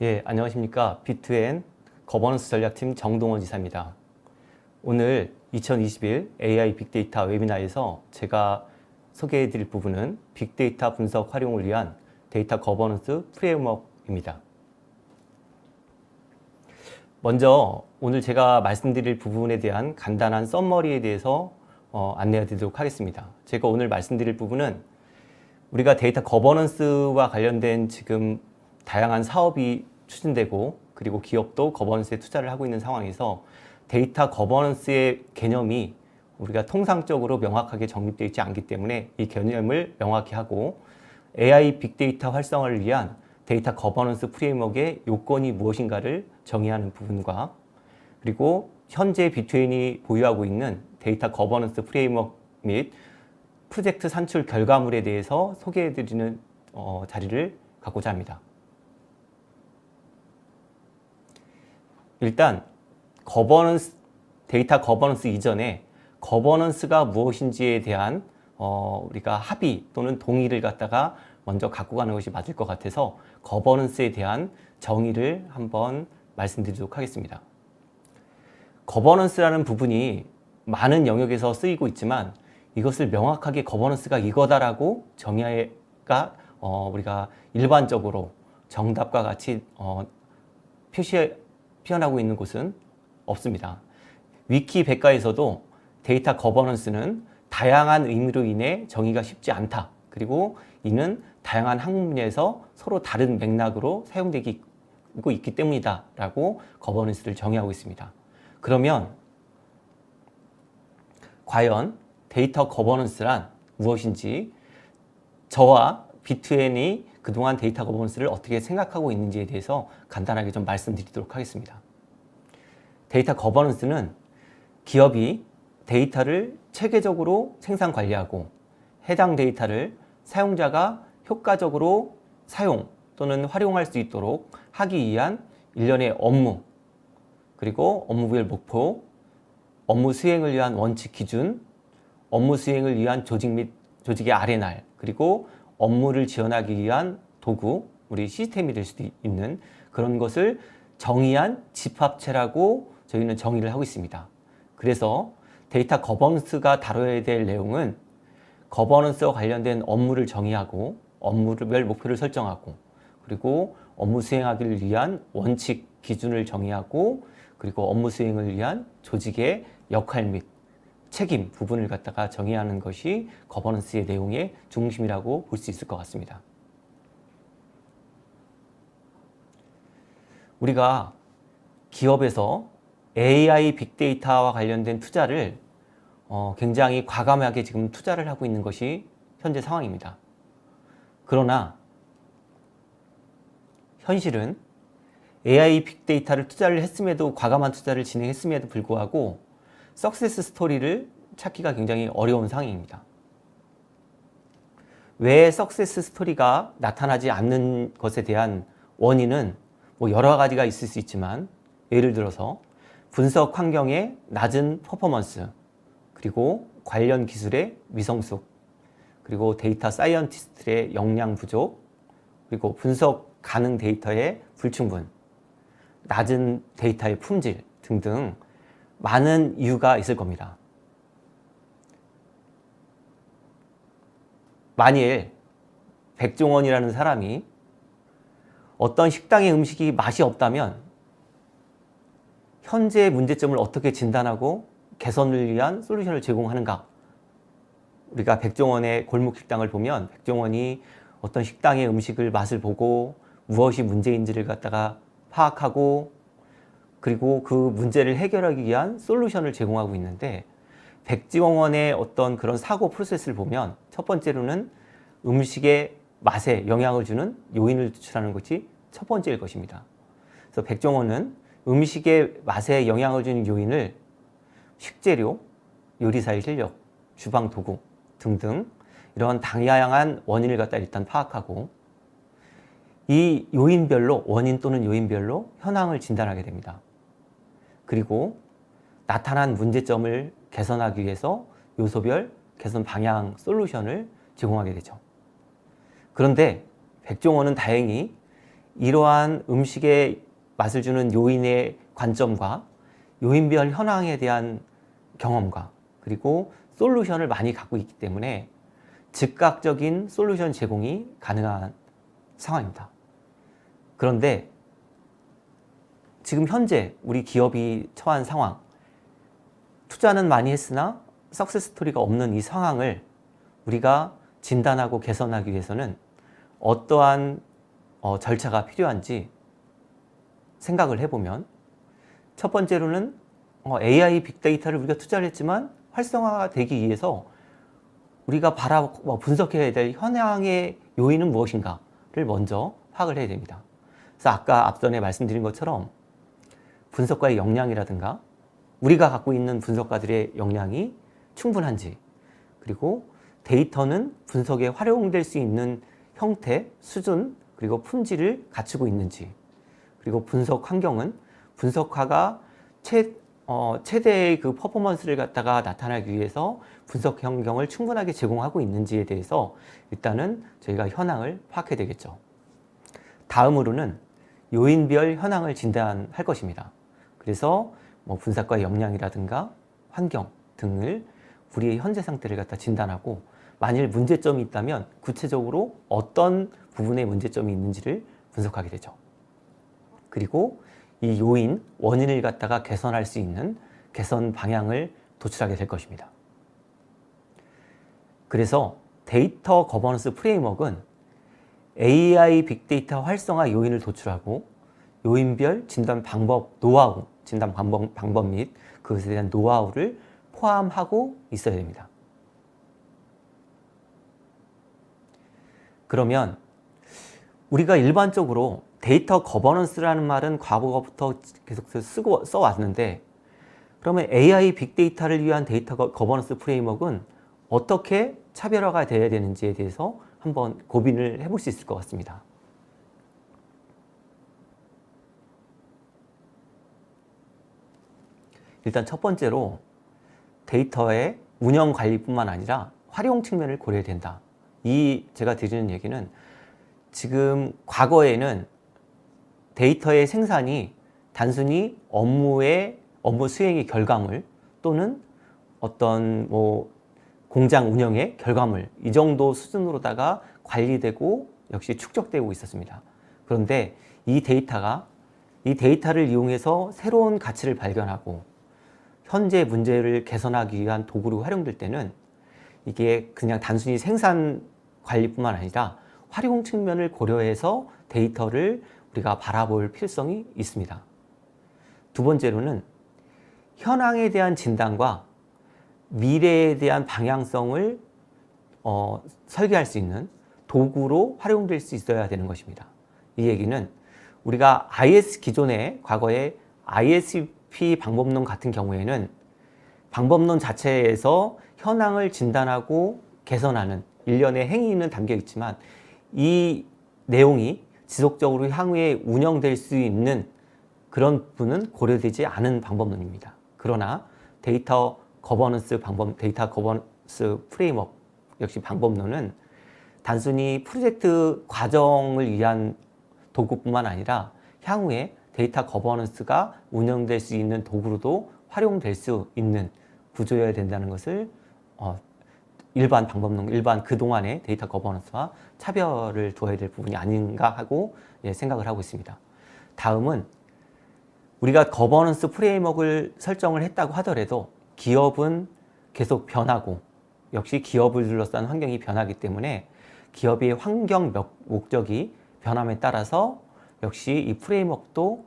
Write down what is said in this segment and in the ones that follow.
예, 안녕하십니까. B2N 거버넌스 전략팀 정동원 지사입니다. 오늘 2021 AI 빅데이터 웨비나에서 제가 소개해 드릴 부분은 빅데이터 분석 활용을 위한 데이터 거버넌스 프레임워크입니다. 먼저 오늘 제가 말씀드릴 부분에 대한 간단한 썸머리에 대해서 안내해 드리도록 하겠습니다. 제가 오늘 말씀드릴 부분은 우리가 데이터 거버넌스와 관련된 지금 다양한 사업이 추진되고 그리고 기업도 거버넌스에 투자를 하고 있는 상황에서 데이터 거버넌스의 개념이 우리가 통상적으로 명확하게 정립되어 있지 않기 때문에 이 개념을 명확히 하고 AI 빅데이터 활성화를 위한 데이터 거버넌스 프레임워크의 요건이 무엇인가를 정의하는 부분과 그리고 현재 B2N이 보유하고 있는 데이터 거버넌스 프레임워크 및 프로젝트 산출 결과물에 대해서 소개해드리는 자리를 갖고자 합니다. 일단 데이터 거버넌스 이전에 거버넌스가 무엇인지에 대한 우리가 합의 또는 동의를 갖다가 먼저 갖고 가는 것이 맞을 것 같아서 거버넌스에 대한 정의를 한번 말씀드리도록 하겠습니다. 거버넌스라는 부분이 많은 영역에서 쓰이고 있지만 이것을 명확하게 거버넌스가 이거다라고 정의가 우리가 일반적으로 정답과 같이 표현하고 있는 곳은 없습니다. 위키 백과에서도 데이터 거버넌스는 다양한 의미로 인해 정의가 쉽지 않다. 그리고 이는 다양한 학문 분야에서 서로 다른 맥락으로 사용되고 있기 때문이다 라고 거버넌스를 정의하고 있습니다. 그러면 과연 데이터 거버넌스란 무엇인지 저와 B2N이 그동안 데이터 거버넌스를 어떻게 생각하고 있는지에 대해서 간단하게 좀 말씀드리도록 하겠습니다. 데이터 거버넌스는 기업이 데이터를 체계적으로 생산 관리하고 해당 데이터를 사용자가 효과적으로 사용 또는 활용할 수 있도록 하기 위한 일련의 업무 그리고 업무별 목표, 업무 수행을 위한 원칙 기준, 업무 수행을 위한 조직 및 조직의 R&R 그리고 업무를 지원하기 위한 도구, 우리 시스템이 될 수도 있는 그런 것을 정의한 집합체라고 저희는 정의를 하고 있습니다. 그래서 데이터 거버넌스가 다뤄야 될 내용은 거버넌스와 관련된 업무를 정의하고 업무별 목표를 설정하고 그리고 업무 수행하기를 위한 원칙 기준을 정의하고 그리고 업무 수행을 위한 조직의 역할 및 책임 부분을 갖다가 정의하는 것이 거버넌스의 내용의 중심이라고 볼 수 있을 것 같습니다. 우리가 기업에서 AI 빅데이터와 관련된 투자를 굉장히 과감하게 지금 투자를 하고 있는 것이 현재 상황입니다. 그러나 현실은 AI 빅데이터를 투자를 했음에도 과감한 투자를 진행했음에도 불구하고 석세스 스토리를 찾기가 굉장히 어려운 상황입니다. 왜 석세스 스토리가 나타나지 않는 것에 대한 원인은 여러 가지가 있을 수 있지만 예를 들어서 분석 환경의 낮은 퍼포먼스 그리고 관련 기술의 미성숙 그리고 데이터 사이언티스트의 역량 부족 그리고 분석 가능 데이터의 불충분 낮은 데이터의 품질 등등 많은 이유가 있을 겁니다. 만일 백종원이라는 사람이 어떤 식당의 음식이 맛이 없다면 현재의 문제점을 어떻게 진단하고 개선을 위한 솔루션을 제공하는가? 우리가 백종원의 골목 식당을 보면 백종원이 어떤 식당의 음식을 맛을 보고 무엇이 문제인지를 갖다가 파악하고 그리고 그 문제를 해결하기 위한 솔루션을 제공하고 있는데 백종원의 어떤 그런 사고 프로세스를 보면 첫 번째로는 음식의 맛에 영향을 주는 요인을 추출하는 것이 첫 번째일 것입니다. 그래서 백종원은 음식의 맛에 영향을 주는 요인을 식재료, 요리사의 실력, 주방 도구 등등 이런 다양한 원인을 갖다 일단 파악하고 이 요인별로 원인 또는 요인별로 현황을 진단하게 됩니다. 그리고 나타난 문제점을 개선하기 위해서 요소별 개선 방향 솔루션을 제공하게 되죠. 그런데 백종원은 다행히 이러한 음식의 맛을 주는 요인의 관점과 요인별 현황에 대한 경험과 그리고 솔루션을 많이 갖고 있기 때문에 즉각적인 솔루션 제공이 가능한 상황입니다. 그런데 지금 현재 우리 기업이 처한 상황, 투자는 많이 했으나 석세스 스토리가 없는 이 상황을 우리가 진단하고 개선하기 위해서는 어떠한 절차가 필요한지 생각을 해보면, 첫 번째로는 AI 빅데이터를 우리가 투자를 했지만 활성화되기 위해서 우리가 분석해야 될 현황의 요인은 무엇인가를 먼저 파악을 해야 됩니다. 그래서 아까 앞전에 말씀드린 것처럼 분석가의 역량이라든가 우리가 갖고 있는 분석가들의 역량이 충분한지, 그리고 데이터는 분석에 활용될 수 있는 형태, 수준, 그리고 품질을 갖추고 있는지, 그리고 분석 환경은 분석가가 최대의 그 퍼포먼스를 갖다가 나타나기 위해서 분석 환경을 충분하게 제공하고 있는지에 대해서 일단은 저희가 현황을 파악해야 되겠죠. 다음으로는 요인별 현황을 진단할 것입니다. 그래서 분석가의 역량이라든가 환경 등을 우리의 현재 상태를 갖다 진단하고, 만일 문제점이 있다면 구체적으로 어떤 부분에 문제점이 있는지를 분석하게 되죠. 그리고 이 요인, 원인을 갖다가 개선할 수 있는 개선 방향을 도출하게 될 것입니다. 그래서 데이터 거버넌스 프레임워크는 AI 빅데이터 활성화 요인을 도출하고 요인별 진단 방법, 노하우, 진단 방법 및 그것에 대한 노하우를 포함하고 있어야 됩니다. 그러면 우리가 일반적으로 데이터 거버넌스라는 말은 과거부터 계속 써왔는데, 그러면 AI 빅데이터를 위한 데이터 거버넌스 프레임워크는 어떻게 차별화가 되어야 되는지에 대해서 한번 고민을 해볼 수 있을 것 같습니다. 일단 첫 번째로 데이터의 운영 관리뿐만 아니라 활용 측면을 고려해야 된다. 제가 드리는 얘기는, 지금 과거에는 데이터의 생산이 단순히 업무 수행의 결과물 또는 어떤 공장 운영의 결과물, 이 정도 수준으로다가 관리되고 역시 축적되고 있었습니다. 그런데 이 데이터를 이용해서 새로운 가치를 발견하고 현재 문제를 개선하기 위한 도구로 활용될 때는 이게 그냥 단순히 생산 관리뿐만 아니라 활용 측면을 고려해서 데이터를 우리가 바라볼 필요성이 있습니다. 두 번째로는 현황에 대한 진단과 미래에 대한 방향성을 설계할 수 있는 도구로 활용될 수 있어야 되는 것입니다. 이 얘기는 우리가 기존의 과거의 ISP 방법론 같은 경우에는 방법론 자체에서 현황을 진단하고 개선하는 일련의 행위는 담겨 있지만, 이 내용이 지속적으로 향후에 운영될 수 있는 그런 부분은 고려되지 않은 방법론입니다. 그러나 데이터 거버넌스 프레임워크 역시 방법론은 단순히 프로젝트 과정을 위한 도구뿐만 아니라 향후에 데이터 거버넌스가 운영될 수 있는 도구로도 활용될 수 있는 구조여야 된다는 것을 일반 그동안의 데이터 거버넌스와 차별을 두어야 될 부분이 아닌가 하고 생각을 하고 있습니다. 다음은 우리가 거버넌스 프레임워크를 설정을 했다고 하더라도 기업은 계속 변하고, 역시 기업을 둘러싼 환경이 변하기 때문에 기업의 환경 목적이 변함에 따라서 역시 이 프레임워크도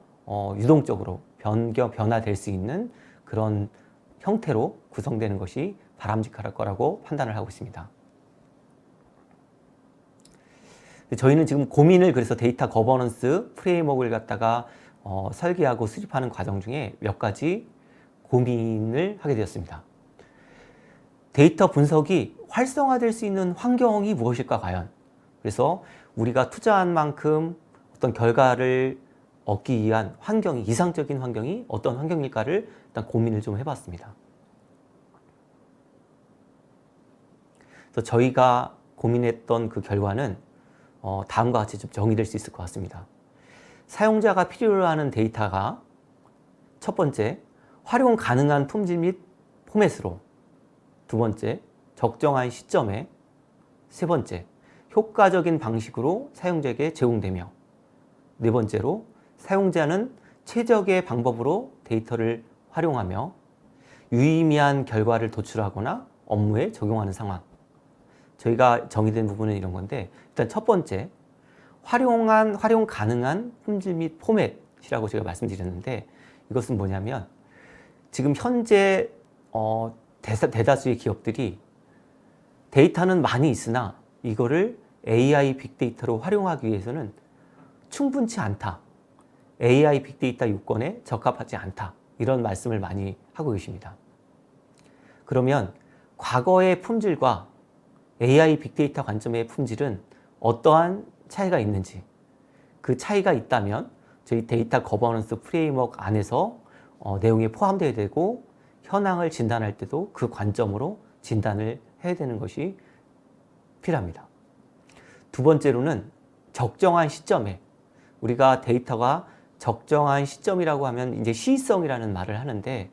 유동적으로 변화될 수 있는 그런 형태로 구성되는 것이 바람직할 거라고 판단을 하고 있습니다. 저희는 지금 그래서 데이터 거버넌스 프레임워크를 갖다가 설계하고 수립하는 과정 중에 몇 가지 고민을 하게 되었습니다. 데이터 분석이 활성화될 수 있는 환경이 무엇일까 과연? 그래서 우리가 투자한 만큼 어떤 결과를 얻기 위한 이상적인 환경이 어떤 환경일까를 일단 고민을 좀 해봤습니다. 그래서 저희가 고민했던 그 결과는 다음과 같이 좀 정의될 수 있을 것 같습니다. 사용자가 필요로 하는 데이터가 첫 번째, 활용 가능한 품질 및 포맷으로, 두 번째, 적정한 시점에, 세 번째, 효과적인 방식으로 사용자에게 제공되며, 네 번째로 사용자는 최적의 방법으로 데이터를 활용하며 유의미한 결과를 도출하거나 업무에 적용하는 상황. 저희가 정의된 부분은 이런 건데, 일단 첫 번째, 활용 가능한 품질 및 포맷이라고 제가 말씀드렸는데, 이것은 뭐냐면 지금 현재 대다수의 기업들이 데이터는 많이 있으나 이거를 AI 빅데이터로 활용하기 위해서는 충분치 않다. AI 빅데이터 요건에 적합하지 않다. 이런 말씀을 많이 하고 계십니다. 그러면 과거의 품질과 AI 빅데이터 관점의 품질은 어떠한 차이가 있는지, 그 차이가 있다면 저희 데이터 거버넌스 프레임워크 안에서 내용이 포함되어야 되고 현황을 진단할 때도 그 관점으로 진단을 해야 되는 것이 필요합니다. 두 번째로는 적정한 시점에, 우리가 데이터가 적정한 시점이라고 하면 이제 시의성이라는 말을 하는데,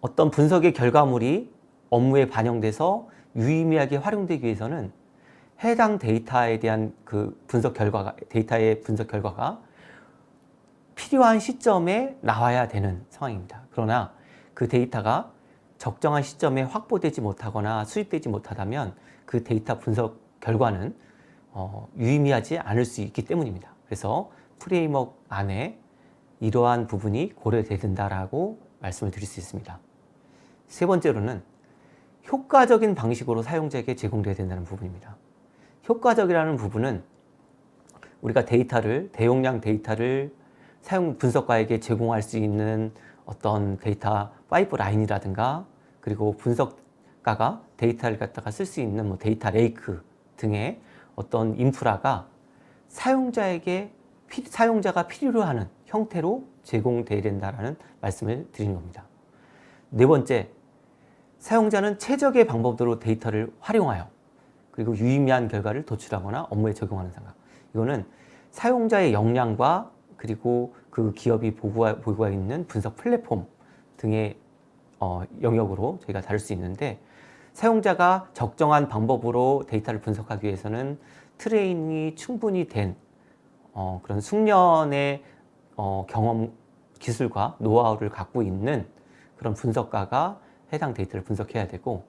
어떤 분석의 결과물이 업무에 반영돼서 유의미하게 활용되기 위해서는 해당 데이터에 대한 그 데이터의 분석 결과가 필요한 시점에 나와야 되는 상황입니다. 그러나 그 데이터가 적정한 시점에 확보되지 못하거나 수집되지 못하다면 그 데이터 분석 결과는 유의미하지 않을 수 있기 때문입니다. 그래서 프레임워크 안에 이러한 부분이 고려돼야 된다라고 말씀을 드릴 수 있습니다. 세 번째로는 효과적인 방식으로 사용자에게 제공돼야 된다는 부분입니다. 효과적이라는 부분은 우리가 대용량 데이터를 사용 분석가에게 제공할 수 있는 어떤 데이터 파이프라인이라든가, 그리고 분석가가 데이터를 갖다가 쓸 수 있는 뭐 데이터 레이크 등의 어떤 인프라가 사용자가 필요로 하는 형태로 제공돼야 된다는 말씀을 드리는 겁니다. 네 번째, 사용자는 최적의 방법으로 데이터를 활용하여 그리고 유의미한 결과를 도출하거나 업무에 적용하는 상황. 이거는 사용자의 역량과 그리고 그 기업이 보유하고 있는 분석 플랫폼 등의 영역으로 저희가 다룰 수 있는데, 사용자가 적정한 방법으로 데이터를 분석하기 위해서는 트레이닝이 충분히 된 그런 숙련의 경험, 기술과 노하우를 갖고 있는 그런 분석가가 해당 데이터를 분석해야 되고,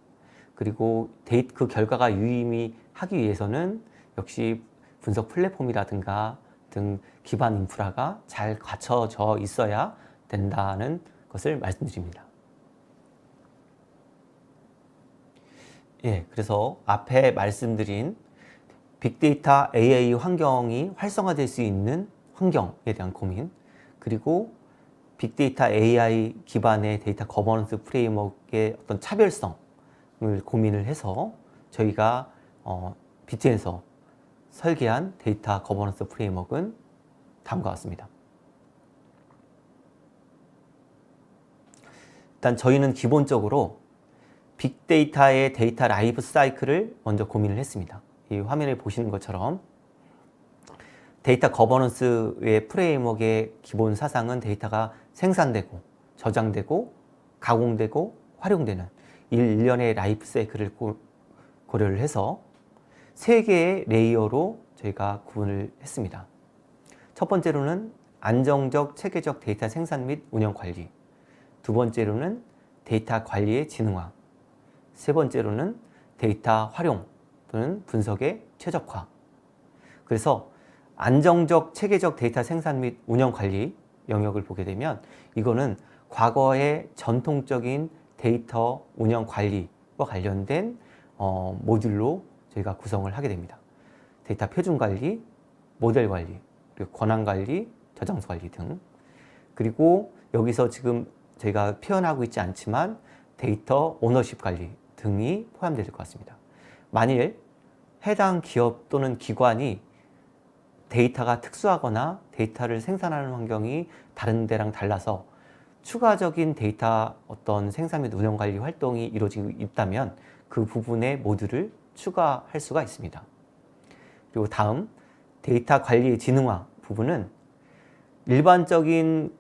그리고 그 결과가 유의미하기 위해서는 역시 분석 플랫폼이라든가 등 기반 인프라가 잘 갖춰져 있어야 된다는 것을 말씀드립니다. 예, 그래서 앞에 말씀드린 빅데이터 AI 환경이 활성화될 수 있는 환경에 대한 고민, 그리고 빅데이터 AI 기반의 데이터 거버넌스 프레임워크의 어떤 차별성을 고민을 해서 저희가 비트엔에서 설계한 데이터 거버넌스 프레임워크는 다음과 같습니다. 일단 저희는 기본적으로 빅데이터의 데이터 라이프 사이클을 먼저 고민을 했습니다. 이 화면에 보시는 것처럼 데이터 거버넌스의 프레임워크의 기본 사상은 데이터가 생산되고 저장되고 가공되고 활용되는 일련의 라이프 사이클을 고려를 해서 세 개의 레이어로 저희가 구분을 했습니다. 첫 번째로는 안정적 체계적 데이터 생산 및 운영 관리, 두 번째로는 데이터 관리의 지능화, 세 번째로는 데이터 활용 또는 분석의 최적화. 그래서 안정적 체계적 데이터 생산 및 운영 관리 영역을 보게 되면 이거는 과거의 전통적인 데이터 운영 관리와 관련된 모듈로 저희가 구성을 하게 됩니다. 데이터 표준 관리, 모델 관리, 그리고 권한 관리, 저장소 관리 등. 그리고 여기서 지금 저희가 표현하고 있지 않지만 데이터 오너십 관리 등이 포함될 것 같습니다. 만일 해당 기업 또는 기관이 데이터가 특수하거나 데이터를 생산하는 환경이 다른 데랑 달라서 추가적인 데이터 어떤 생산 및 운영 관리 활동이 이루어지고 있다면 그 부분의 모듈을 추가할 수가 있습니다. 그리고 다음 데이터 관리의 지능화 부분은 일반적인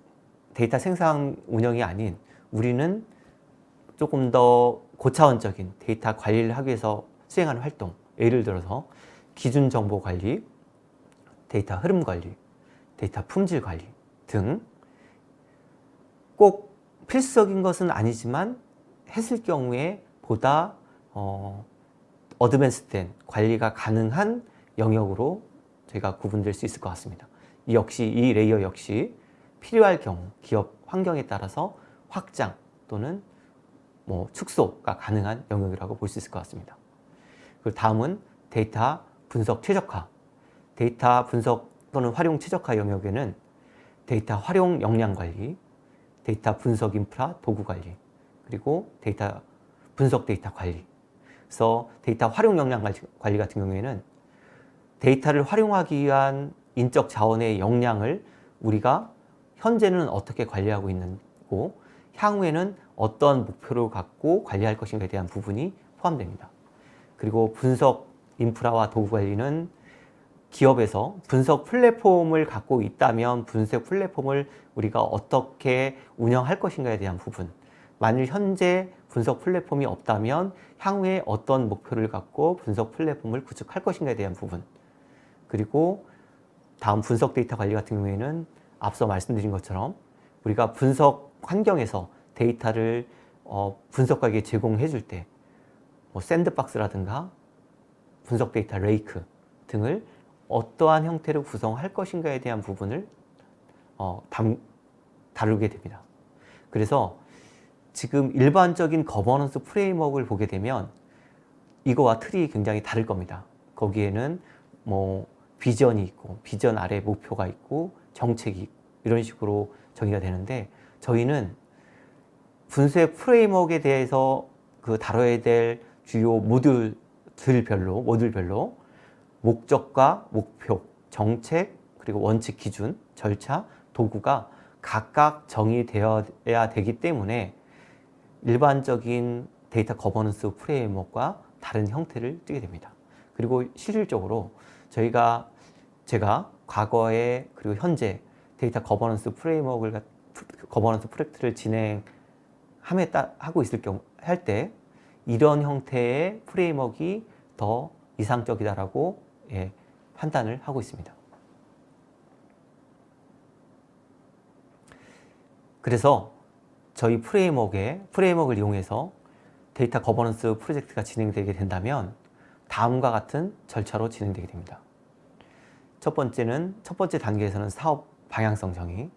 데이터 생산 운영이 아닌 우리는 조금 더 고차원적인 데이터 관리를 하기 위해서 수행하는 활동, 예를 들어서 기준 정보 관리, 데이터 흐름 관리, 데이터 품질 관리 등 꼭 필수적인 것은 아니지만 했을 경우에 보다 어드밴스된 관리가 가능한 영역으로 저희가 구분될 수 있을 것 같습니다. 이 레이어 역시 필요할 경우 기업 환경에 따라서 확장 또는 축소가 가능한 영역이라고 볼 수 있을 것 같습니다. 그리고 다음은 데이터 분석 최적화. 데이터 분석 또는 활용 최적화 영역에는 데이터 활용 역량 관리, 데이터 분석 인프라 도구 관리, 그리고 분석 데이터 관리. 그래서 데이터 활용 역량 관리 같은 경우에는 데이터를 활용하기 위한 인적 자원의 역량을 우리가 현재는 어떻게 관리하고 있는고 향후에는 어떤 목표를 갖고 관리할 것인가에 대한 부분이 포함됩니다. 그리고 분석 인프라와 도구 관리는 기업에서 분석 플랫폼을 갖고 있다면 분석 플랫폼을 우리가 어떻게 운영할 것인가에 대한 부분, 만일 현재 분석 플랫폼이 없다면 향후에 어떤 목표를 갖고 분석 플랫폼을 구축할 것인가에 대한 부분, 그리고 다음 분석 데이터 관리 같은 경우에는 앞서 말씀드린 것처럼 우리가 분석 환경에서 데이터를 분석가에게 제공해 줄 때 샌드박스라든가 분석 데이터 레이크 등을 어떠한 형태로 구성할 것인가에 대한 부분을 다루게 됩니다. 그래서 지금 일반적인 거버넌스 프레임워크를 보게 되면 이거와 틀이 굉장히 다를 겁니다. 거기에는 비전이 있고 비전 아래 목표가 있고 정책이 있고 이런 식으로 정의가 되는데 저희는 분석 프레임워크에 대해서 다뤄야 될 주요 모듈별로 목적과 목표, 정책, 그리고 원칙 기준, 절차, 도구가 각각 정의되어야 되기 때문에 일반적인 데이터 거버넌스 프레임워크와 다른 형태를 띠게 됩니다. 그리고 실질적으로 제가 과거에 그리고 현재 데이터 거버넌스 프로젝트를 하고 있을 경우 할 때 이런 형태의 프레임워크가 더 이상적이다라고 판단을 하고 있습니다. 그래서 저희 프레임워크를 이용해서 데이터 거버넌스 프로젝트가 진행되게 된다면 다음과 같은 절차로 진행되게 됩니다. 첫 번째 단계에서는 사업 방향성 정의,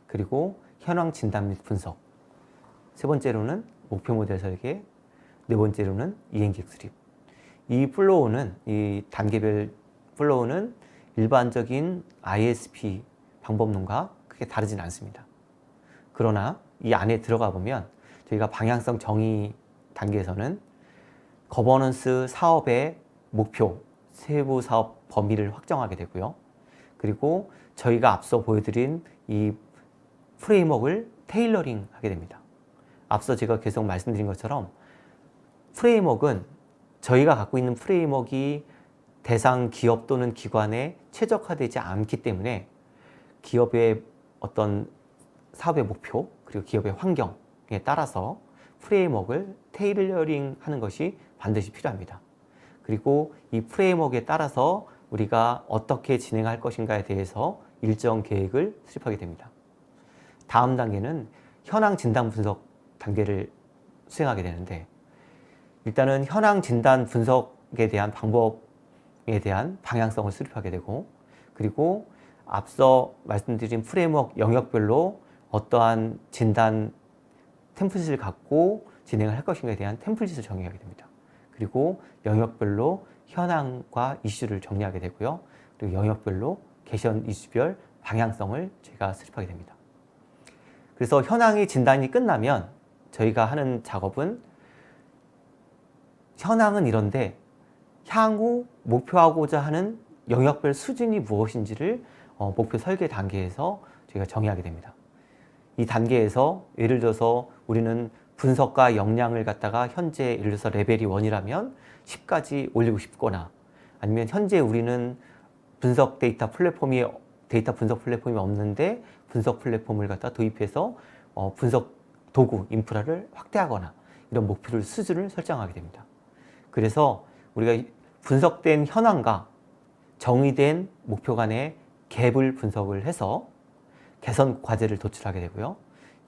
그리고 현황 진단 및 분석, 세 번째로는 목표 모델 설계, 네 번째로는 이행계획 수립. 이 단계별 플로우는 일반적인 ISP 방법론과 크게 다르진 않습니다. 그러나 이 안에 들어가 보면 저희가 방향성 정의 단계에서는 거버넌스 사업의 목표, 세부 사업 범위를 확정하게 되고요. 그리고 저희가 앞서 보여드린 이 프레임워크를 테일러링 하게 됩니다. 앞서 제가 계속 말씀드린 것처럼 프레임워크는 저희가 갖고 있는 프레임워크가 대상 기업 또는 기관에 최적화되지 않기 때문에 기업의 어떤 사업의 목표 그리고 기업의 환경에 따라서 프레임워크를 테일러링 하는 것이 반드시 필요합니다. 그리고 이 프레임워크에 따라서 우리가 어떻게 진행할 것인가에 대해서 일정 계획을 수립하게 됩니다. 다음 단계는 현황 진단 분석 단계를 수행하게 되는데 일단은 현황 진단 분석에 대한 방법에 대한 방향성을 수립하게 되고 그리고 앞서 말씀드린 프레임워크 영역별로 어떠한 진단 템플릿을 갖고 진행을 할 것인가에 대한 템플릿을 정의하게 됩니다. 그리고 영역별로 현황과 이슈를 정리하게 되고요. 그리고 영역별로 개선 이슈별 방향성을 저희가 수립하게 됩니다. 그래서 현황의 진단이 끝나면 저희가 하는 작업은 현황은 이런데 향후 목표하고자 하는 영역별 수준이 무엇인지를 목표 설계 단계에서 저희가 정의하게 됩니다. 이 단계에서 예를 들어서 우리는 분석과 역량을 갖다가 현재 예를 들어서 레벨이 1이라면 10까지 올리고 싶거나 아니면 현재 우리는 분석 데이터 플랫폼이 데이터 분석 플랫폼이 없는데 분석 플랫폼을 갖다 도입해서 분석 도구, 인프라를 확대하거나 이런 목표를 수준을 설정하게 됩니다. 그래서 우리가 분석된 현황과 정의된 목표 간의 갭을 분석을 해서 개선 과제를 도출하게 되고요.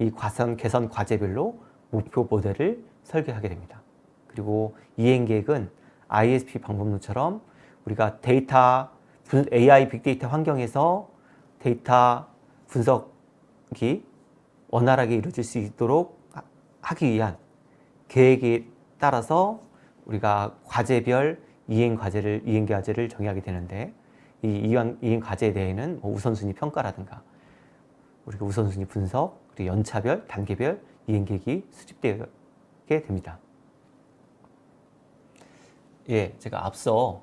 이 개선 과제별로 목표 모델을 설계하게 됩니다. 그리고 이행 계획은 ISP 방법론처럼 우리가 AI 빅데이터 환경에서 데이터 분석이 원활하게 이루어질 수 있도록 하기 위한 계획에 따라서 우리가 과제별 이행 과제를 정의하게 되는데, 이 이행 과제에 대해는 우선순위 평가라든가 우리가 우선순위 분석, 그리고 연차별, 단계별 이행 계획이 수립되게 됩니다. 예, 제가 앞서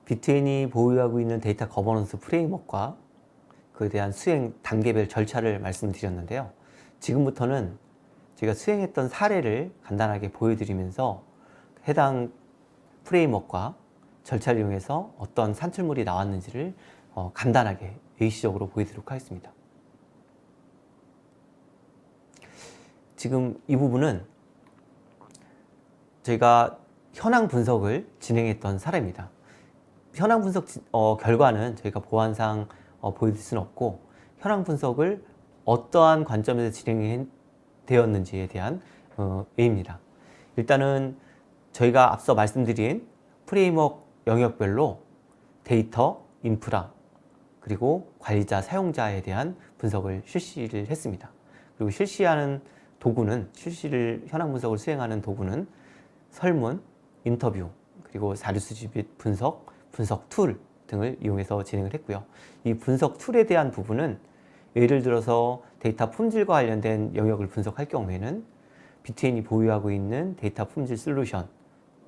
비트엔이 보유하고 있는 데이터 거버넌스 프레임워크와 그에 대한 수행 단계별 절차를 말씀드렸는데요. 지금부터는 제가 수행했던 사례를 간단하게 보여드리면서 해당 프레임워크와 절차를 이용해서 어떤 산출물이 나왔는지를 간단하게 예시적으로 보여드리도록 하겠습니다. 지금 이 부분은 저희가 현황 분석을 진행했던 사례입니다. 현황 분석 결과는 저희가 보안상 보여드릴 수는 없고, 현황 분석을 어떠한 관점에서 진행되었는지에 대한 예입니다. 일단은 저희가 앞서 말씀드린 프레임워크 영역별로 데이터, 인프라, 그리고 관리자, 사용자에 대한 분석을 실시를 했습니다. 그리고 실시하는 도구는, 현황 분석을 수행하는 도구는 설문, 인터뷰, 그리고 자료 수집 및 분석 툴 등을 이용해서 진행을 했고요. 이 분석 툴에 대한 부분은 예를 들어서 데이터 품질과 관련된 영역을 분석할 경우에는 비트엔이 보유하고 있는 데이터 품질 솔루션,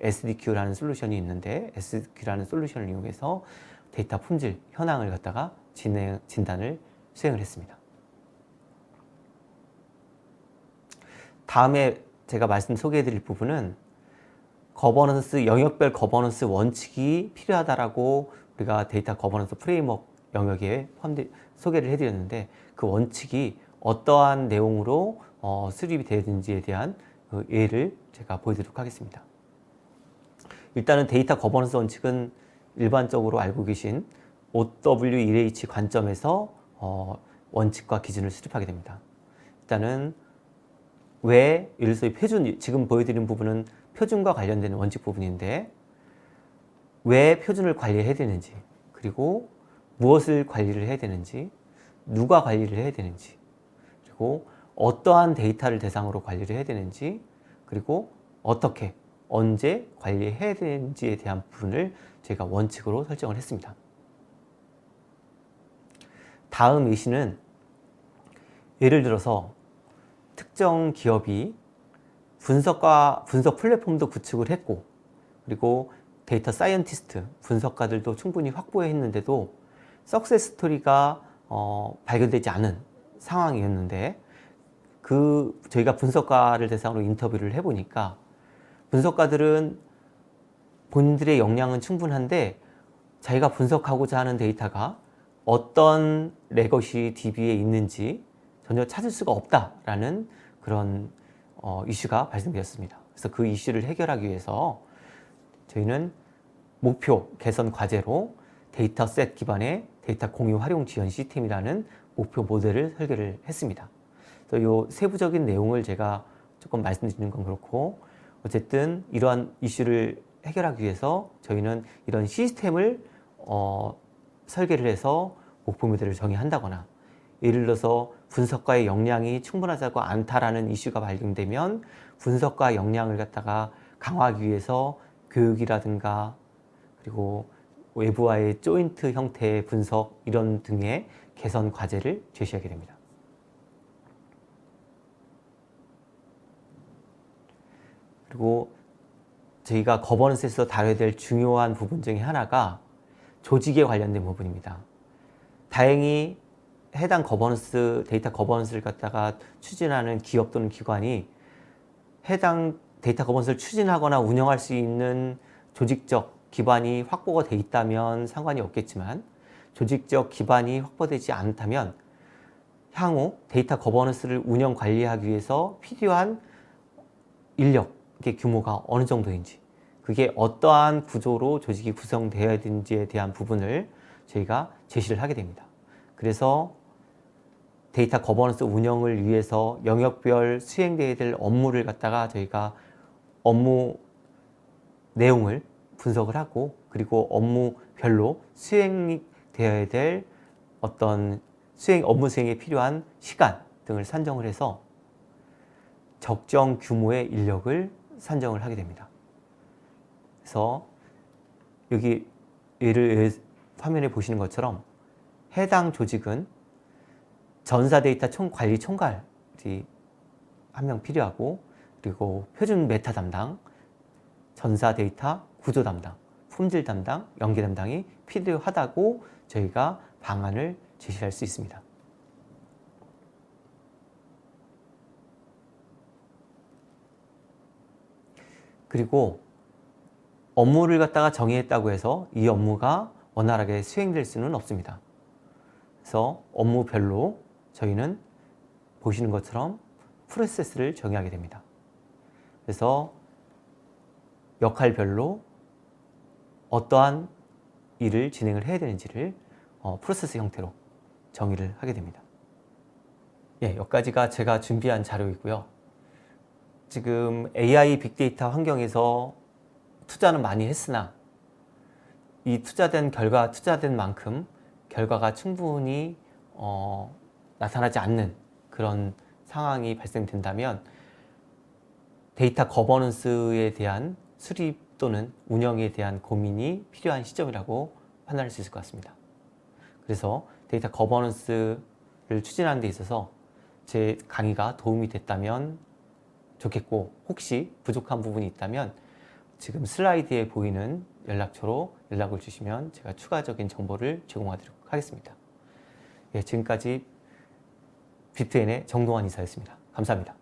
SDQ라는 솔루션이 있는데, SDQ라는 솔루션을 이용해서 데이터 품질 현황을 갖다가 진단을 수행을 했습니다. 다음에 제가 소개해드릴 부분은 영역별 거버넌스 원칙이 필요하다라고 우리가 데이터 거버넌스 프레임워크 영역에 소개를 해드렸는데, 그 원칙이 어떠한 내용으로 수립이 되는지에 대한 예를 제가 보여드리도록 하겠습니다. 일단은 데이터 거버넌스 원칙은 일반적으로 알고 계신 OW1H 관점에서 원칙과 기준을 수립하게 됩니다. 일단은 예를 들어서 표준, 지금 보여드린 부분은 표준과 관련된 원칙 부분인데, 왜 표준을 관리해야 되는지, 그리고 무엇을 관리를 해야 되는지, 누가 관리를 해야 되는지, 그리고 어떠한 데이터를 대상으로 관리를 해야 되는지, 그리고 어떻게, 언제 관리해야 되는지에 대한 부분을 제가 원칙으로 설정을 했습니다. 다음 예시는 예를 들어서 특정 기업이 분석 플랫폼도 구축을 했고, 그리고 데이터 사이언티스트, 분석가들도 충분히 확보했는데도 석세스 스토리가 발견되지 않은 상황이었는데, 저희가 분석가를 대상으로 인터뷰를 해보니까 분석가들은 본인들의 역량은 충분한데 자기가 분석하고자 하는 데이터가 어떤 레거시 DB에 있는지 전혀 찾을 수가 없다라는 그런 이슈가 발생되었습니다. 그래서 그 이슈를 해결하기 위해서 저희는 목표 개선 과제로 데이터셋 기반의 데이터 공유 활용 지원 시스템이라는 목표 모델을 설계를 했습니다. 그래서 이 세부적인 내용을 제가 조금 말씀드리는 건 그렇고, 어쨌든 이러한 이슈를 해결하기 위해서 저희는 이런 시스템을 설계를 해서 목표 모델을 정의한다거나, 예를 들어서 분석가의 역량이 충분하지 않다라는 이슈가 발견되면 분석가 역량을 갖다가 강화하기 위해서 교육이라든가, 그리고 외부와의 조인트 형태의 분석 이런 등의 개선 과제를 제시하게 됩니다. 그리고 저희가 거버넌스에서 다뤄야 될 중요한 부분 중에 하나가 조직에 관련된 부분입니다. 다행히 해당 데이터 거버넌스를 갖다가 추진하는 기업 또는 기관이 해당 데이터 거버넌스를 추진하거나 운영할 수 있는 조직적 기반이 확보가 돼 있다면 상관이 없겠지만, 조직적 기반이 확보되지 않다면 향후 데이터 거버넌스를 운영 관리하기 위해서 필요한 인력의 규모가 어느 정도인지, 그게 어떠한 구조로 조직이 구성되어야 되는지에 대한 부분을 저희가 제시를 하게 됩니다. 그래서 데이터 거버넌스 운영을 위해서 영역별 수행되어야 될 업무를 갖다가 저희가 업무 내용을 분석을 하고, 그리고 업무별로 수행되어야 될 어떤 업무 수행에 필요한 시간 등을 산정을 해서 적정 규모의 인력을 산정을 하게 됩니다. 그래서 여기 화면에 보시는 것처럼 해당 조직은 전사 데이터 관리 총괄이 한 명 필요하고, 그리고 표준 메타 담당, 전사 데이터 구조 담당, 품질 담당, 연계 담당이 필요하다고 저희가 방안을 제시할 수 있습니다. 그리고 업무를 갖다가 정의했다고 해서 이 업무가 원활하게 수행될 수는 없습니다. 그래서 업무별로 저희는 보시는 것처럼 프로세스를 정의하게 됩니다. 그래서 역할별로 어떠한 일을 진행을 해야 되는지를 프로세스 형태로 정의를 하게 됩니다. 예, 여기까지가 제가 준비한 자료이고요. 지금 AI 빅데이터 환경에서 투자는 많이 했으나 이 투자된 만큼 결과가 충분히 나타나지 않는 그런 상황이 발생된다면 데이터 거버넌스에 대한 수립 또는 운영에 대한 고민이 필요한 시점이라고 판단할 수 있을 것 같습니다. 그래서 데이터 거버넌스를 추진하는 데 있어서 제 강의가 도움이 됐다면 좋겠고, 혹시 부족한 부분이 있다면 지금 슬라이드에 보이는 연락처로 연락을 주시면 제가 추가적인 정보를 제공하도록 하겠습니다. 예, 지금까지 비트N의 정동환 이사였습니다. 감사합니다.